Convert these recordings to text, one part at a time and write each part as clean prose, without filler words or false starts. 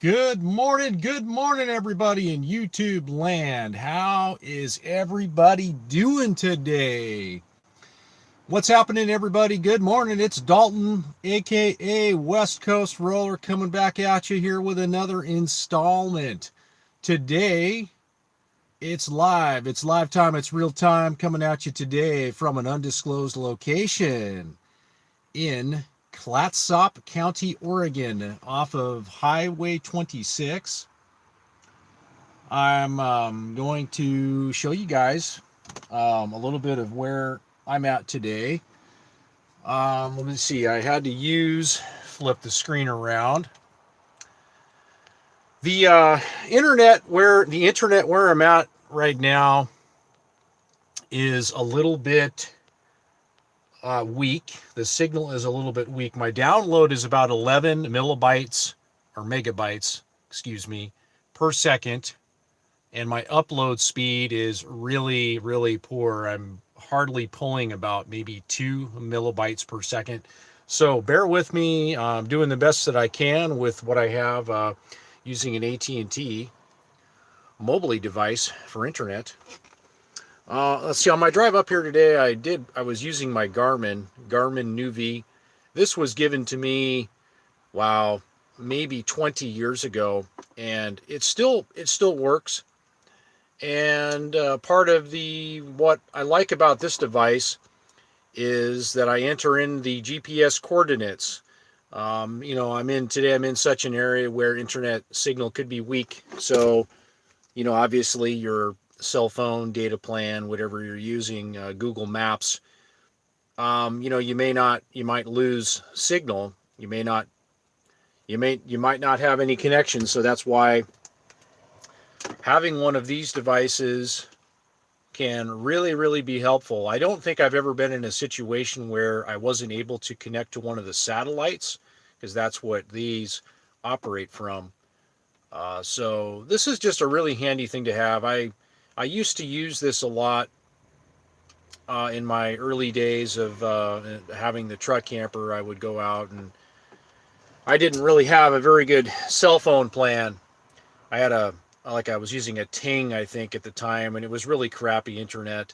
Good morning, everybody in YouTube land. How is everybody doing today? What's happening, everybody? Good morning. It's Dalton, aka West Coast Roller, coming back at you here with another installment. Today, it's live. It's live time. It's real time coming at you today from an undisclosed location in Clatsop County, Oregon, off of Highway 26. I'm going to show you guys a little bit of where I'm at today. Let me see. I had to flip the screen around. The internet where I'm at right now is a little bit weak. The signal is a little bit weak. My download is about 11 millibytes or megabytes, excuse me, per second. And my upload speed is really, really poor. I'm hardly pulling about maybe 2 millibytes per second. So bear with me. I'm doing the best that I can with what I have using an AT&T mobile device for internet. Let's see, on my drive up here today, I was using my Garmin Nuvi. This was given to me, wow, maybe 20 years ago, and it still works. And part of what I like about this device is that I enter in the GPS coordinates. I'm in such an area where internet signal could be weak. So, obviously your cell phone data plan, whatever you're using, Google Maps, you might lose signal. You might not have any connection. So that's why having one of these devices can really, really be helpful. I don't think I've ever been in a situation where I wasn't able to connect to one of the satellites, because that's what these operate from. So this is just a really handy thing to have. I used to use this a lot in my early days of having the truck camper. I would go out, and I didn't really have a very good cell phone plan. I was using a Ting, I think, at the time, and it was really crappy internet.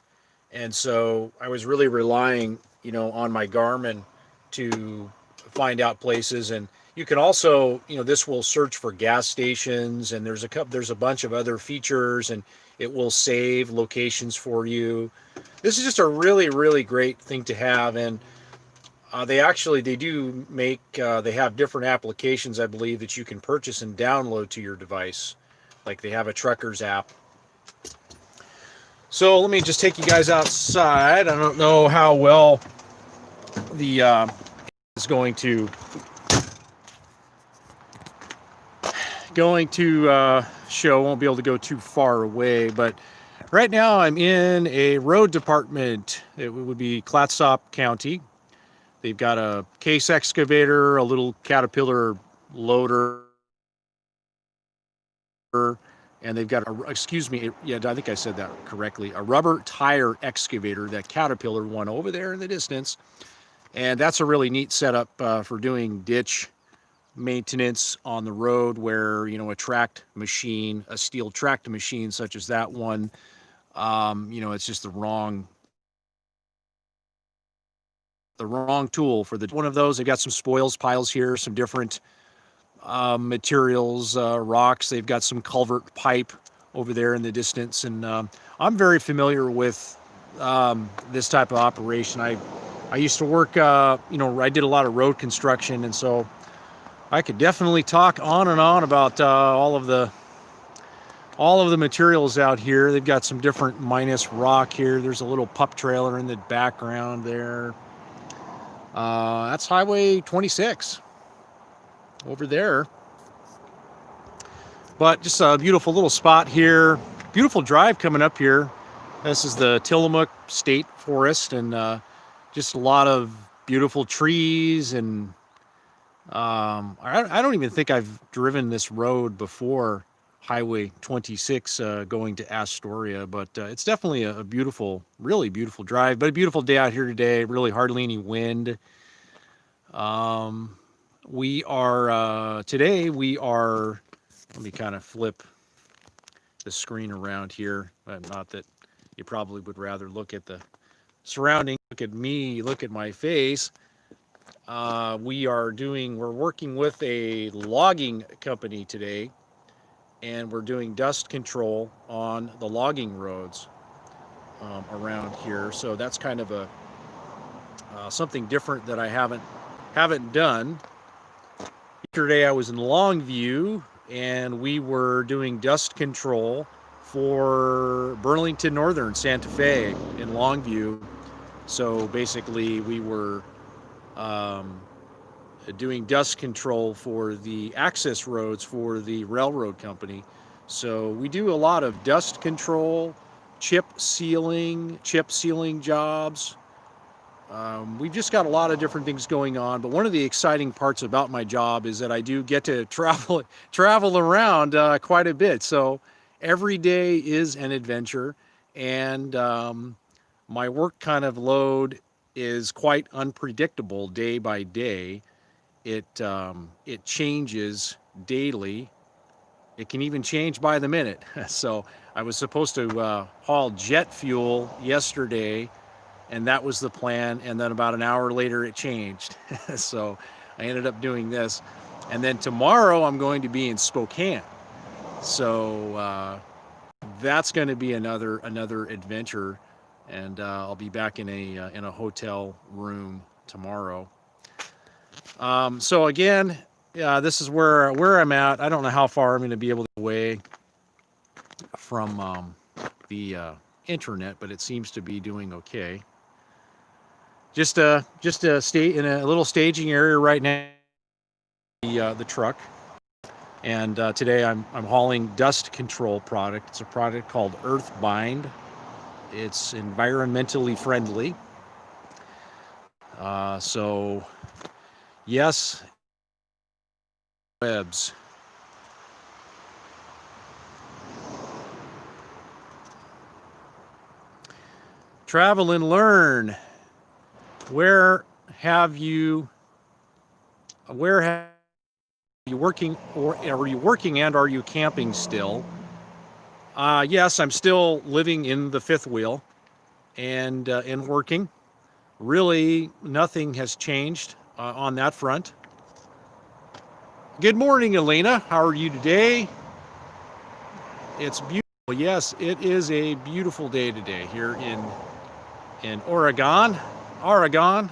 And so I was really relying, on my Garmin to find out places. And you can also, this will search for gas stations, and there's a bunch of other features, and it will save locations for you. This is just a really, really great thing to have. And they have different applications, I believe, that you can purchase and download to your device. Like they have a trucker's app. So let me just take you guys outside. I don't know how well the is going to show. Won't be able to go too far away, but right now I'm in a road department. It would be Clatsop County. They've got a case excavator, a little Caterpillar loader, and they've got I think I said that correctly, a rubber tire excavator, that Caterpillar one over there in the distance. And that's a really neat setup for doing ditch maintenance on the road, where, a steel tracked machine such as that one, it's just the wrong tool for one of those. They've got some spoils piles here, some different materials, rocks. They've got some culvert pipe over there in the distance. And I'm very familiar with this type of operation. I used to work, I did a lot of road construction, and so I could definitely talk on and on about all of the materials out here. They've got some different minus rock here. There's a little pup trailer in the background there. That's Highway 26 over there. But just a beautiful little spot here. Beautiful drive coming up here. This is the Tillamook State Forest, and just a lot of beautiful trees. And I don't even think I've driven this road before, Highway 26, going to Astoria, but it's definitely a beautiful, really beautiful drive. But a beautiful day out here today. Really hardly any wind. Today we are Let me kind of flip the screen around here. Not that you probably would rather look at the surrounding. Look at me, look at my face. We're working with a logging company today, and we're doing dust control on the logging roads around here. So that's kind of a something different that I haven't done. Yesterday I was in Longview, and we were doing dust control for Burlington Northern, Santa Fe, in Longview. So basically we were doing dust control for the access roads for the railroad company. So we do a lot of dust control, chip sealing jobs. We've just got a lot of different things going on, but one of the exciting parts about my job is that I do get to travel around quite a bit. So every day is an adventure, and my work kind of load is quite unpredictable day by day. It changes daily. It can even change by the minute. So I was supposed to haul jet fuel yesterday, and that was the plan. And then about an hour later, it changed. So I ended up doing this. And then tomorrow, I'm going to be in Spokane. So that's going to be another adventure. And I'll be back in a hotel room tomorrow. So again, this is where I'm at. I don't know how far I'm going to be able to get away from the internet, but it seems to be doing okay. Just stay in a little staging area right now. The truck, and today I'm hauling dust control product. It's a product called Earthbind. It's environmentally friendly. So yes, webs. Travel and learn. Where have you working, or are you working, and are you camping still? Yes, I'm still living in the fifth wheel and working. Really, nothing has changed on that front. Good morning, Elena. How are you today? It's beautiful. Yes, it is a beautiful day today here in Oregon. Oregon.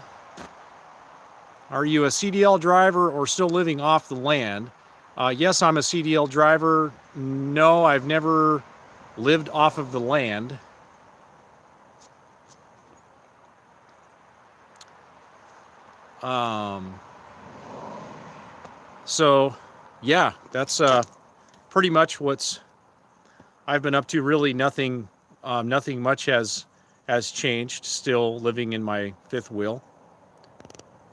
Are you a CDL driver or still living off the land? Yes, I'm a CDL driver. No, I've never lived off of the land. So, yeah, that's pretty much what's I've been up to. Really, nothing much has changed. Still living in my fifth wheel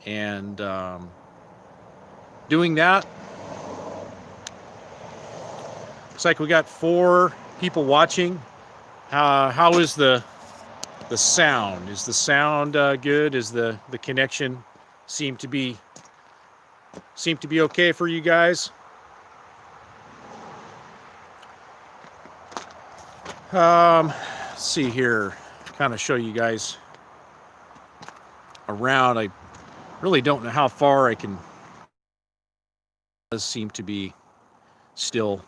and doing that. Looks like we got 4 people watching. How is the sound? Is the sound good? Is the connection seem to be okay for you guys? Let's see here. Kind of show you guys around. I really don't know how far I can. It does seem to be still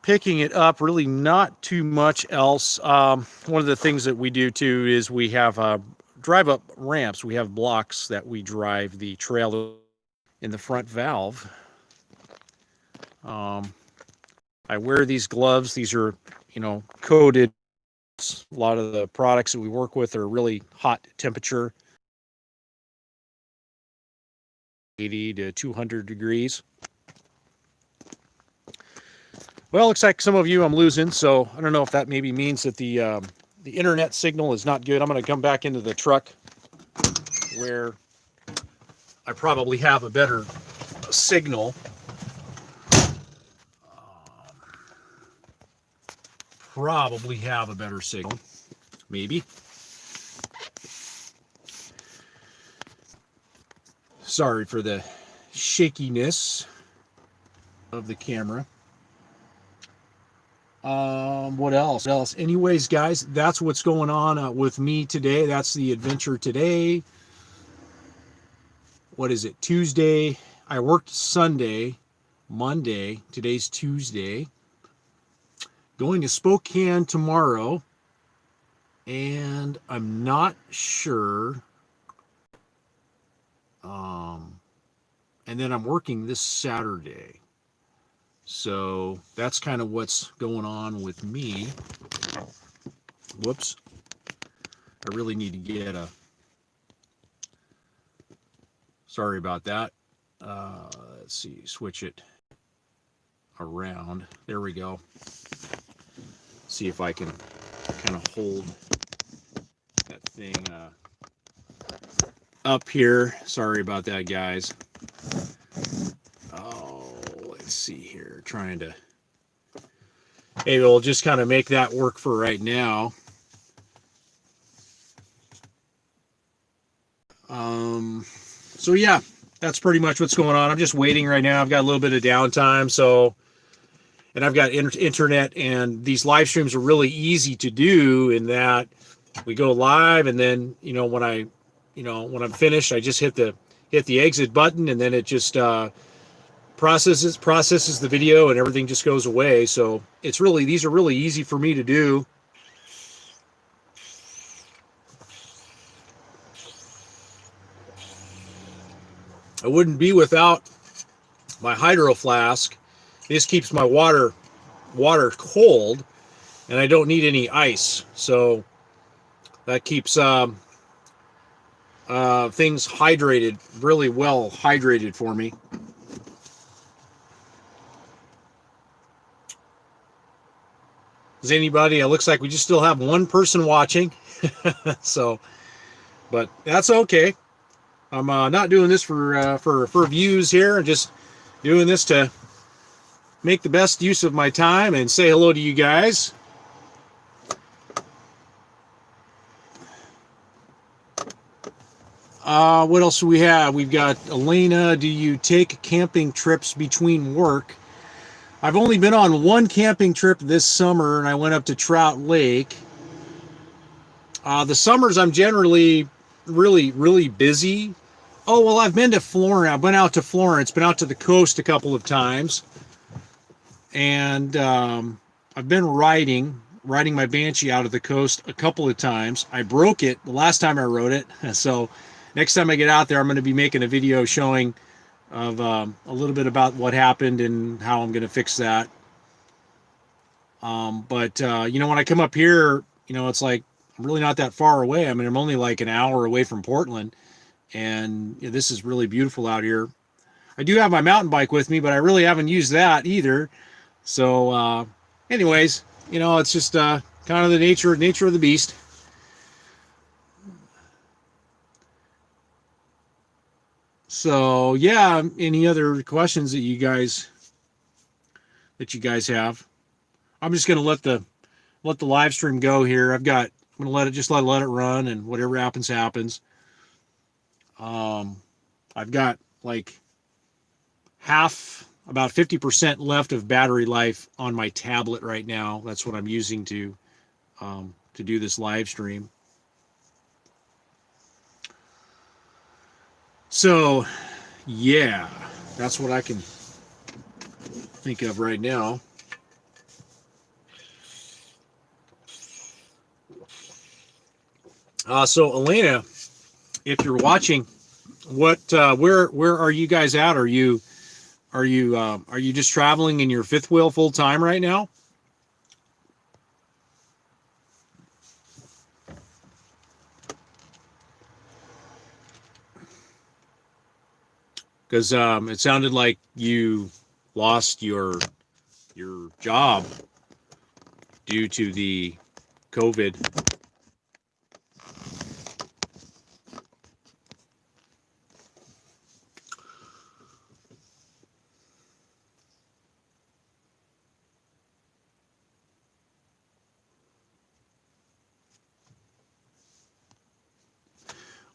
picking it up. Really not too much else. One of the things that we do too is we have drive up ramps. We have blocks that we drive the trailer in the front valve. I wear these gloves. These are, coated. A lot of the products that we work with are really hot temperature, 80 to 200 degrees. Well, looks like some of you I'm losing, so I don't know if that maybe means that the internet signal is not good. I'm going to come back into the truck where I probably have a better signal. Probably have a better signal, maybe. Sorry for the shakiness. of the camera. What else? Anyways, guys, that's what's going on with me today. That's the adventure today. What is it? Tuesday. I worked Sunday, Monday. Today's Tuesday. Going to Spokane tomorrow. And I'm not sure. And then I'm working this Saturday. So that's kind of what's going on with me. Whoops. I really need to get a... Sorry about that. Let's see. Switch it around. There we go. See if I can kind of hold that thing up here. Sorry about that, guys. Oh, let's see here. Trying to... Maybe we'll just kind of make that work for right now. So yeah, that's pretty much what's going on. I'm just waiting right now. I've got a little bit of downtime, so, and I've got internet, and these live streams are really easy to do in that we go live, and then, when I'm finished, I just hit the exit button, and then it just processes the video, and everything just goes away. So these are really easy for me to do. I wouldn't be without my hydro flask. This keeps my water cold, and I don't need any ice. So that keeps things hydrated, really well hydrated for me. Does anybody? It looks like we just still have one person watching. So, but that's okay. I'm not doing this for views here. I'm just doing this to make the best use of my time and say hello to you guys. What else do we have? We've got Elena. Do you take camping trips between work? I've only been on one camping trip this summer, and I went up to Trout Lake. The summers I'm generally really busy. Oh, well, I've been to Florence. I've been out to Florence, been out to the coast a couple of times. And I've been riding my Banshee out of the coast a couple of times. I broke it the last time I rode it. So next time I get out there, I'm going to be making a video showing of a little bit about what happened and how I'm going to fix that. But when I come up here, it's like I'm really not that far away. I mean, I'm only like an hour away from Portland. And this is really beautiful out here. I do have my mountain bike with me, but I really haven't used that either. So, anyways, it's just kind of the nature of the beast. So, yeah, any other questions that you guys have? I'm just going to let the live stream go here. I'm going to let it run, and whatever happens happens. I've got like about 50% left of battery life on my tablet right now. That's what I'm using to do this live stream. So, yeah, that's what I can think of right now. So Elena, if you're watching, where are you guys at? Are you just traveling in your fifth wheel full time right now? Because it sounded like you lost your job due to the COVID.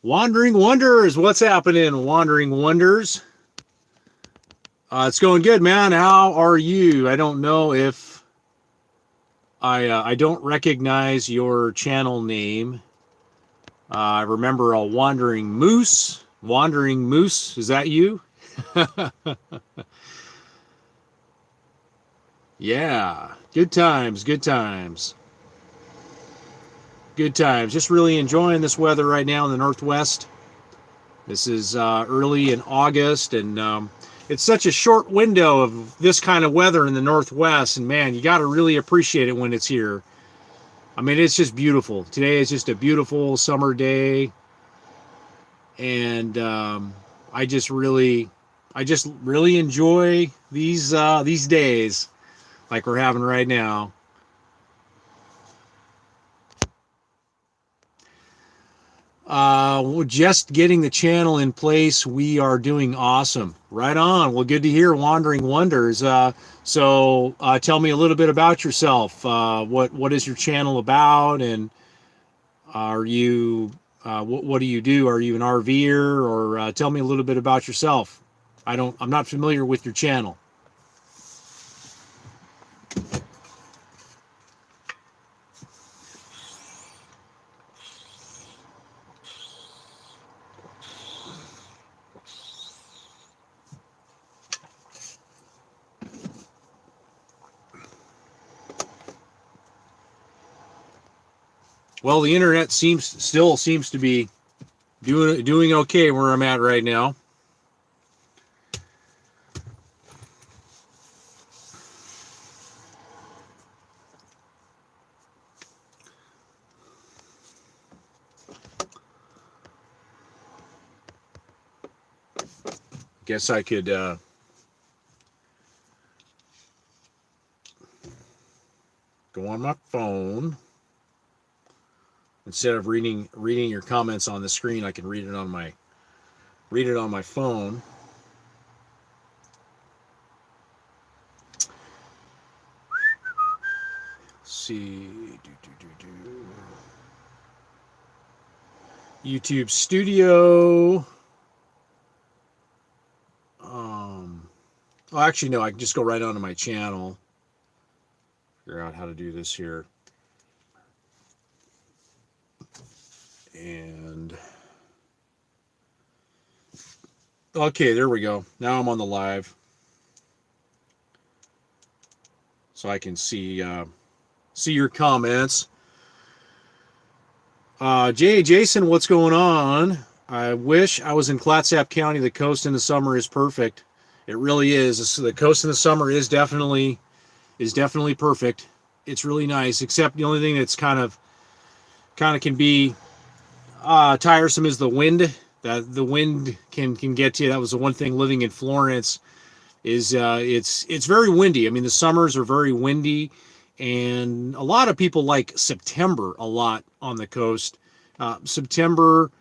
Wandering Wonders, what's happening, Wandering Wonders? It's going good, man. How are you? I don't know if I don't recognize your channel name. I remember a wandering moose. Wandering moose, is that you? Yeah, good times, good times, good times. Just really enjoying this weather right now in the Northwest. This is early in August, and it's such a short window of this kind of weather in the Northwest. And man, you got to really appreciate it when it's here. I mean, it's just beautiful. Today is just a beautiful summer day, and I just really enjoy these days like we're having right now. Just getting the channel in place. We are doing awesome. Right on. Well, good to hear. Wandering Wonders. So tell me a little bit about yourself. What is your channel about, and are you what do you do? Are you an RVer, or tell me a little bit about yourself? I'm not familiar with your channel. Well, the internet still seems to be doing okay where I'm at right now. Guess I could go on my phone instead of reading your comments on the screen. I can read it on my phone. Let's see. YouTube Studio. Well, actually, no. I can just go right onto my channel. Figure out how to do this here. And okay, there we go. Now I'm on the live, so I can see your comments. Jason, what's going on? I wish I was in Clatsop County. The coast in the summer is perfect. It really is. The coast in the summer is definitely perfect. It's really nice, except the only thing that's kind of can be tiresome is the wind. That the wind can get to you. That was the one thing living in Florence is it's very windy. I mean, the summers are very windy, and a lot of people like September a lot on the coast. September,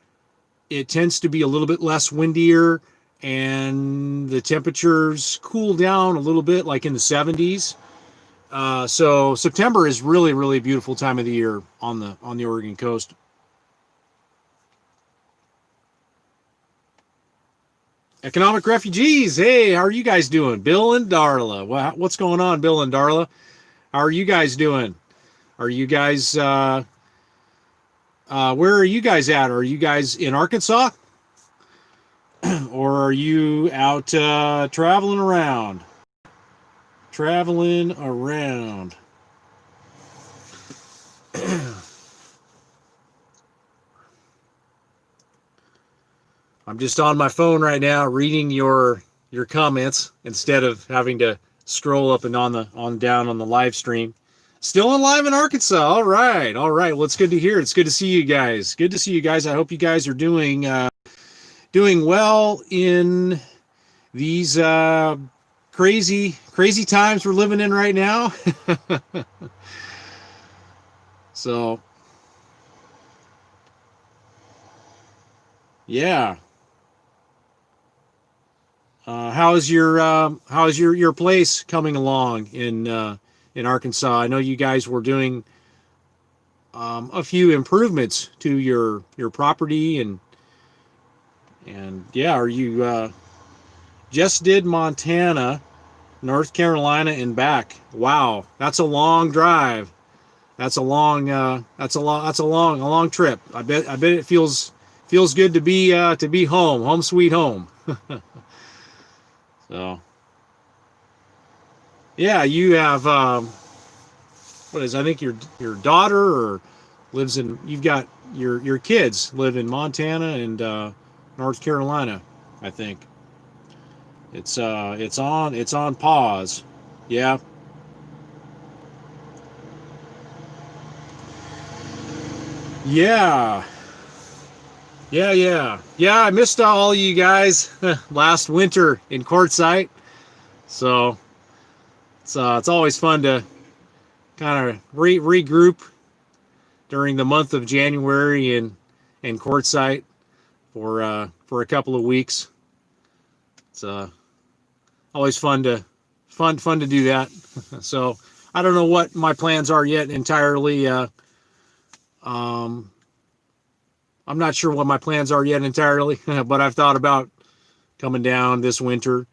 it tends to be a little bit less windier, and the temperatures cool down a little bit, like in the 70s. So September is really beautiful time of the year on the Oregon coast. Economic refugees. Hey, how are you guys doing? Bill and Darla. What's going on, Bill and Darla? How are you guys doing? Are you guys, where are you guys at? Are you guys in Arkansas? Or are you out traveling around? Traveling around. I'm just on my phone right now reading your comments instead of having to scroll up and down on the live stream. Still alive in Arkansas. All right. Well, it's good to hear. It's good to see you guys. Good to see you guys. I hope you guys are doing well in these crazy times we're living in right now. So, yeah. How's your place coming along in Arkansas? I know you guys were doing a few improvements to your property, and yeah, are you just did Montana, North Carolina, and back. Wow, that's a long drive. That's a long trip. I bet it feels good to be home sweet home. So yeah, you have what is, I think your daughter or lives in, you've got your kids live in Montana and North Carolina, I think. It's on pause. Yeah. Yeah. Yeah, I missed all you guys last winter in Quartzsite. So it's always fun to kind of regroup during the month of January in Quartzsite for a couple of weeks. It's always fun to do that. So I don't know what my plans are yet entirely. Um, I'm not sure what my plans are yet entirely, but I've thought about coming down this winter.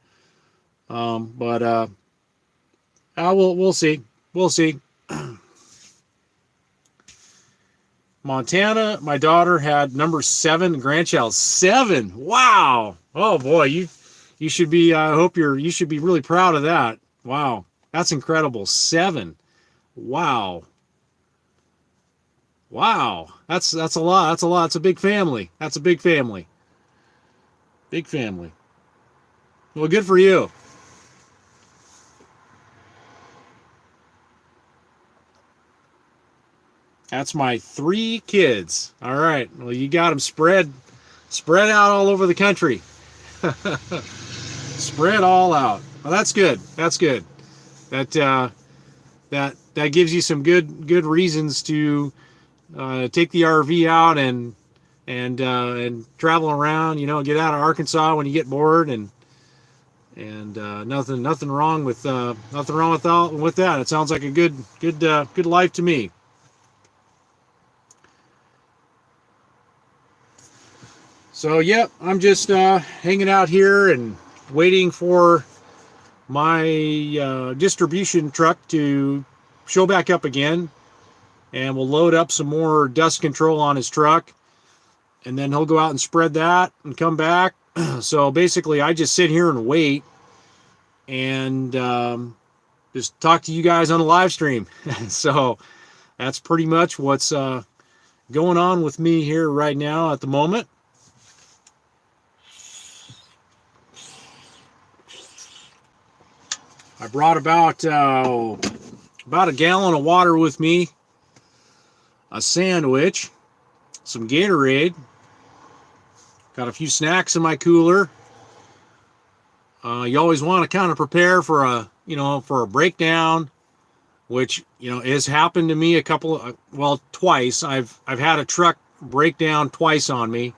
But we'll see. We'll see. Montana, my daughter had number 7 grandchild. 7. Wow. Oh boy, you should be. I hope you should be really proud of that. Wow, that's incredible. 7. Wow. Wow. That's a lot. That's a lot. It's a big family. That's a big family. Big family. Well, good for you. That's my 3 kids. All right. Well, you got them spread out all over the country. Spread all out. Well, that's good. That's good. That that gives you some good reasons to take the RV out and travel around. You know, get out of Arkansas when you get bored, and nothing wrong with with that. It sounds like a good life to me. So, yep, I'm just hanging out here and waiting for my distribution truck to show back up again, and we'll load up some more dust control on his truck, and then he'll go out and spread that and come back. So basically, I just sit here and wait and just talk to you guys on a live stream. So that's pretty much what's going on with me here right now at the moment. I brought about a gallon of water with me, a sandwich, some Gatorade, got a few snacks in my cooler. You always want to kind of prepare for a breakdown, which has happened to me twice. I've had a truck break down twice on me,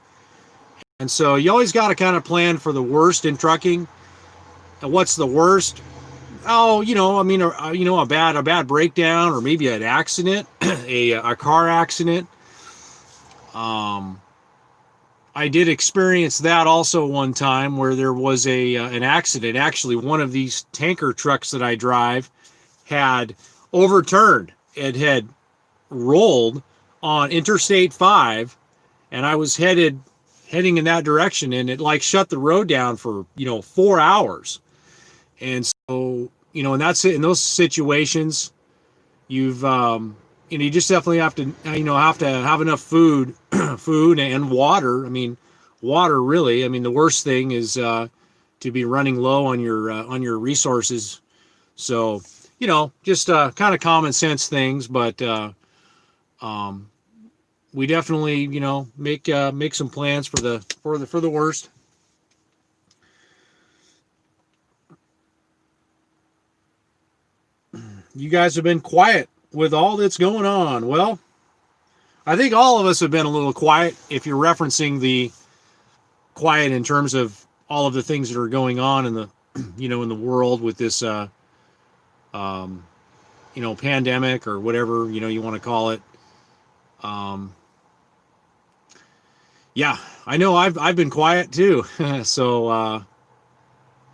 and so you always got to kind of plan for the worst in trucking. And what's the worst? Oh, a bad breakdown, or maybe an accident, a car accident. I did experience that also one time, where there was an accident. Actually, one of these tanker trucks that I drive had overturned. It had rolled on Interstate 5, and I was heading in that direction, and it like shut the road down for 4 hours. And so, in those situations, you just definitely have to have enough food, food and water. I mean, water really. I mean, the worst thing is to be running low on your resources. So, just kind of common sense things, but we definitely, make some plans for the worst. You guys have been quiet with all that's going on. Well, I think all of us have been a little quiet, if you're referencing the quiet in terms of all of the things that are going on in the in the world with this pandemic, or whatever you want to call it. Yeah, I know I've been quiet too. So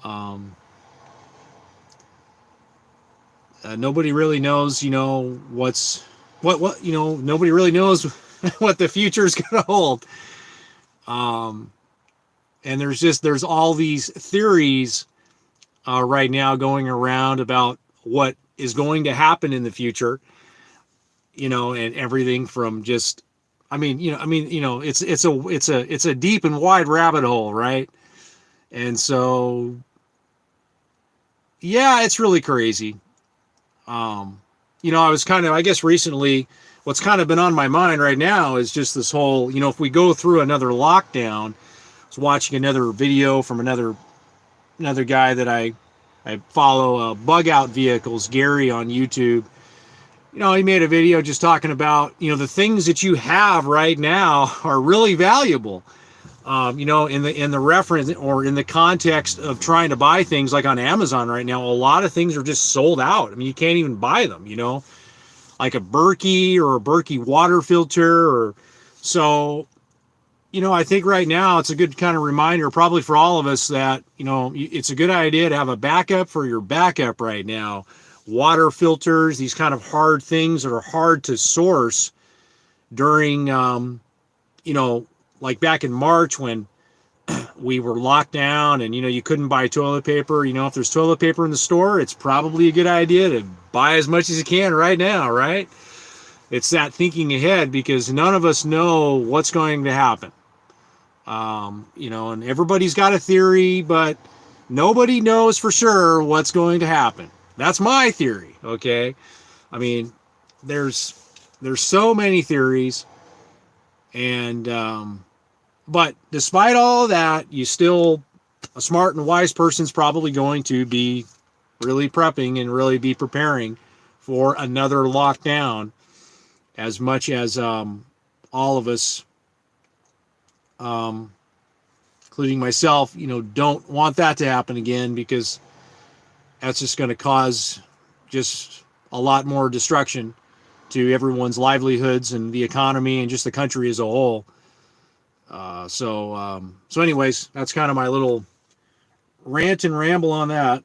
Um, Nobody really knows, nobody really knows what the future is going to hold. Um, and there's all these theories right now going around about what is going to happen in the future, and everything from just, it's a deep and wide rabbit hole, right? And so, yeah, it's really crazy. I was I guess recently, what's kind of been on my mind right now is just this whole, if we go through another lockdown. I was watching another video from another guy that I follow, Bug Out Vehicles, Gary, on YouTube. He made a video just talking about, the things that you have right now are really valuable. In the reference or in the context of trying to buy things like on Amazon right now, a lot of things are just sold out. I mean, you can't even buy them, like a Berkey or a Berkey water filter. Or so, I think right now it's a good kind of reminder, probably for all of us, that, it's a good idea to have a backup for your backup right now. Water filters, these kind of hard things that are hard to source during, like back in March when we were locked down and, you couldn't buy toilet paper. If there's toilet paper in the store, it's probably a good idea to buy as much as you can right now, right? It's that thinking ahead, because none of us know what's going to happen. And everybody's got a theory, but nobody knows for sure what's going to happen. That's my theory, okay? I mean, there's so many theories, and but despite all of that, a smart and wise person's probably going to be really prepping and really be preparing for another lockdown, as much as all of us, including myself, don't want that to happen again, because that's just going to cause just a lot more destruction to everyone's livelihoods and the economy and just the country as a whole. So anyways, that's kind of my little rant and ramble on that.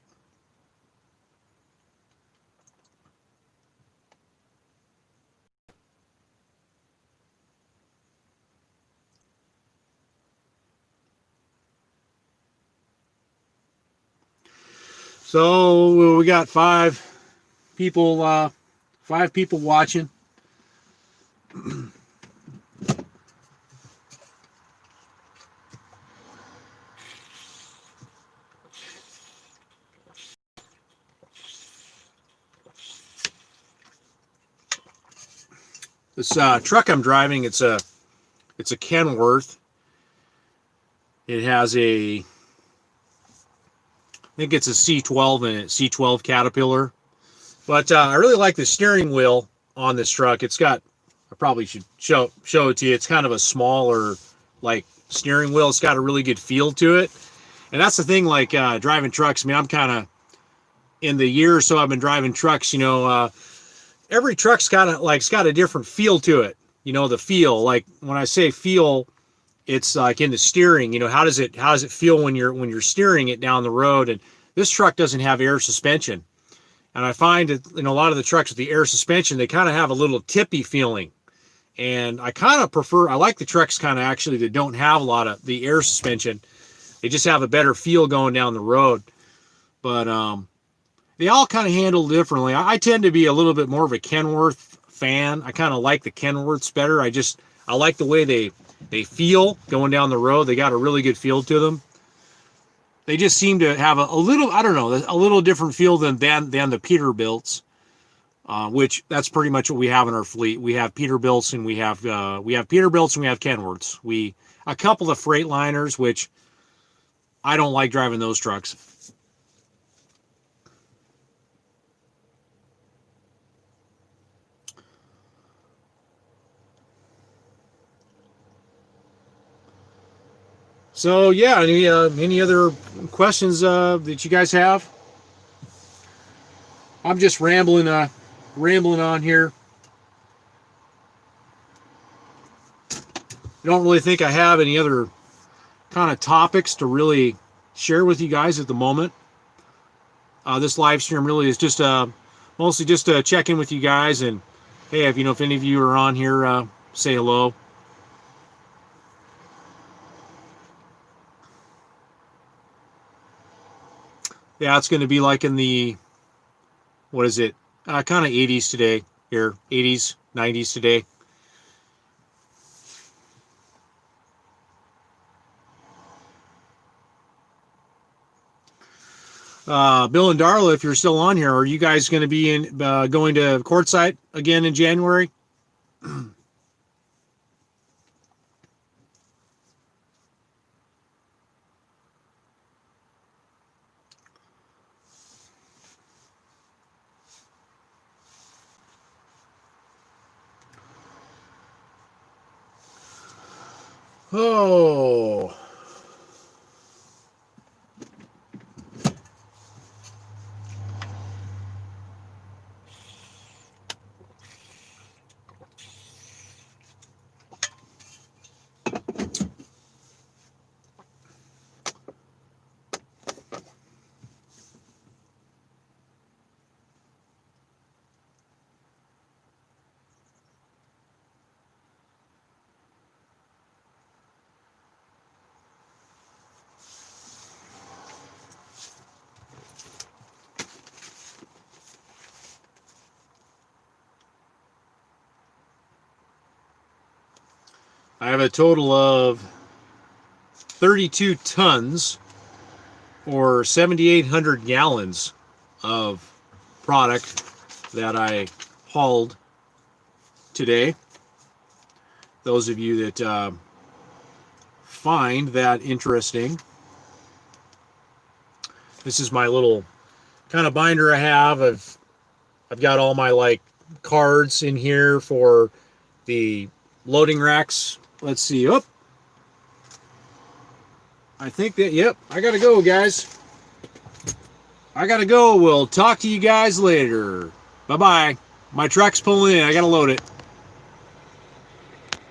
So we got five people watching. This truck I'm driving, it's a Kenworth. It has I think it's a C12 in it, C12 Caterpillar. But I really like the steering wheel on this truck. It's got, I probably should show it to you. It's kind of a smaller, like, steering wheel. It's got a really good feel to it. And that's the thing, like, driving trucks. I mean, I'm kind of, in the year or so I've been driving trucks, every truck's kind of like, it's got a different feel to it. The feel, like when I say feel, it's like in the steering, how does it feel when you're steering it down the road? And this truck doesn't have air suspension. And I find that in a lot of the trucks with the air suspension, they kind of have a little tippy feeling. And I like the trucks kind of actually that don't have a lot of the air suspension. They just have a better feel going down the road. But they all kind of handle differently. I tend to be a little bit more of a Kenworth fan. I kind of like the Kenworths better. I like the way they feel going down the road. They got a really good feel to them. They just seem to have a little, I don't know, a little different feel than the Peterbilts, which that's pretty much what we have in our fleet. We have Peterbilts and we have Peterbilts and we have Kenworths. A couple of Freightliners, which I don't like driving those trucks. So yeah, any other questions that you guys have? I'm just rambling on here. I don't really think I have any other kind of topics to really share with you guys at the moment. This live stream really is just mostly just to check in with you guys, and hey, if any of you are on here, say hello. Yeah, it's going to be like in the, what is it? Kind of 80s today here, 80s, 90s today. Bill and Darla, if you're still on here, are you guys going to be going to Quartzsite again in January? Oh. I have a total of 32 tons or 7,800 gallons of product that I hauled today. Those of you that find that interesting, this is my little kind of binder I have. I've got all my like cards in here for the loading racks. Let's see. Oh, I think that, yep, I gotta go, guys. I gotta go. We'll talk to you guys later. Bye-bye. My truck's pulling in. I gotta load it.